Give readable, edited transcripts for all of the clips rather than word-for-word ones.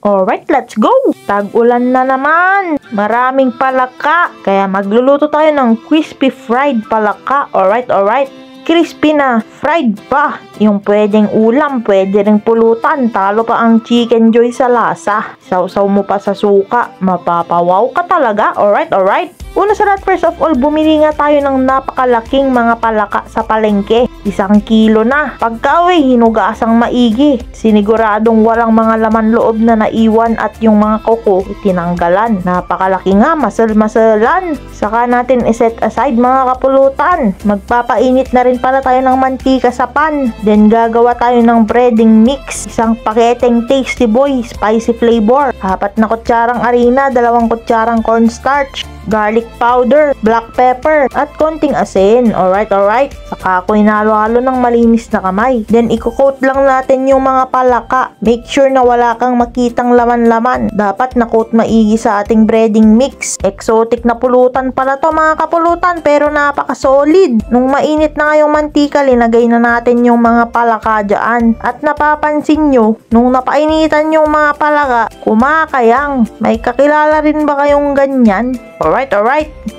Alright, let's go! Tag-ulan na naman! Maraming palaka, kaya magluluto tayo ng crispy fried palaka. Alright. Crispy na, fried pa. Yung pwedeng ulam, pwede ring pulutan. Talo pa ang Chicken Joy sa lasa. Sausaw mo pa sa suka, mapapawaw ka talaga. Alright. Una sa lahat, first of all, bumili nga tayo ng napakalaking mga palaka sa palengke. 1 kilo na. Pagka-uwi, hinugasang maigi. Siniguradong walang mga laman loob na naiwan at yung mga kuko tinanggalan. Napakalaki nga, masal-masalan. Saka natin iset aside mga kapulutan. Magpapainit na rin pala tayo ng mantika sa pan. Then gagawa tayo ng breading mix. 1 paketeng Tasty Boy, spicy flavor. 4 na kutsarang harina, 2 kutsarang cornstarch, garlic powder, black pepper, at konting asin. Alright. Saka ako hinalo-halo ng malinis na kamay. Then i-coat lang natin yung mga palaka. Make sure na wala kang makitang laman-laman. Dapat na-coat maigi sa ating breading mix. Exotic na pulutan pala to mga kapulutan, pero napaka-solid. Nung mainit na ngayong mantika, linagay na natin yung mga palaka dyan. At napapansin nyo, nung napainitan yung mga palaka, kumakayang. May kakilala rin ba kayong ganyan? Alright.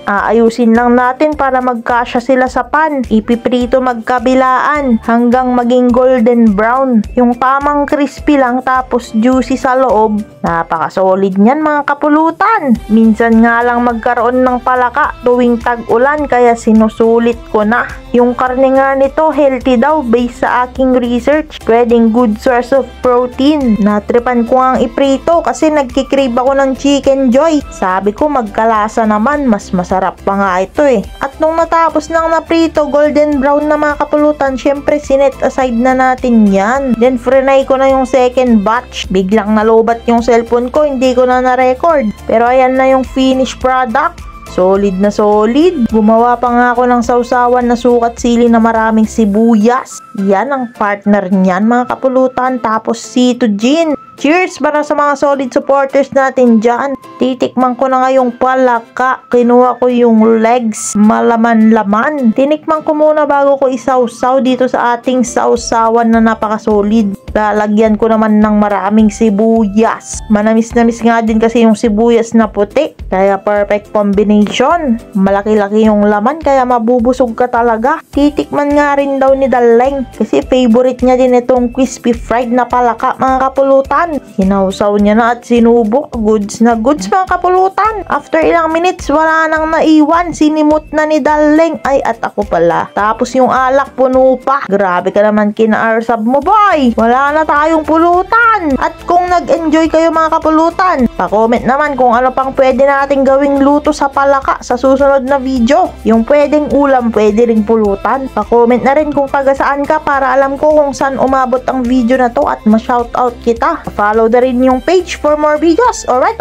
Aayusin lang natin para magkasya sila sa pan. Ipiprito magkabilaan hanggang maging golden brown. Yung tamang crispy lang tapos juicy sa loob. Napaka-solid niyan mga kapulutan. Minsan nga lang magkaroon ng palaka tuwing tag-ulan, kaya sinusulit ko na. Yung karne nga nito healthy daw based sa aking research. Pwedeng good source of protein. Natripan ko nga iprito kasi nagkikrave ako ng Chicken Joy. Sabi ko magkalasa naman, mas masarap pa nga ito eh. At nung natapos nang naprito, golden brown na mga kapulutan, syempre sinet aside na natin yan. Then frenay ko na yung second batch. Biglang nalobat yung cellphone ko, hindi ko na na-record. Pero ayan na yung finished product. Solid na solid. Gumawa pa nga ako ng sausawan na sukat sili na maraming sibuyas. Yan ang partner niyan mga kapulutan. Tapos Cito Gin. Cheers para sa mga solid supporters natin dyan. Titikman ko na ngayong palaka. Kinuha ko yung legs, malaman-laman. Tinikman ko muna bago ko isawsaw dito sa ating sausawan na napaka-solid. Lalagyan ko naman ng maraming sibuyas. Manamis-namis nga din kasi yung sibuyas na puti. Kaya perfect combination. Malaki-laki yung laman kaya mabubusog ka talaga. Titikman nga rin daw ni Daleng kasi favorite niya din itong crispy fried na palaka mga kapulutan. Hinausaw niya na at sinubok. Goods na goods mga kapulutan. After ilang minutes, wala nang naiwan. Sinimot na ni Daleng. Ay, at ako pala. Tapos yung alak puno pa. Grabe ka naman kina-arsab mo, boy. Wala na tayong pulutan. At kung nag-enjoy kayo mga kapulutan, pa-comment naman kung ano pang pwede nating gawing luto sa palaka sa susunod na video. Yung pwedeng ulam, pwede ring pulutan. Pa-comment na rin kung taga saan ka para alam ko kung saan umabot ang video na to at ma-shoutout kita. Follow na rin yung page for more videos. Alright.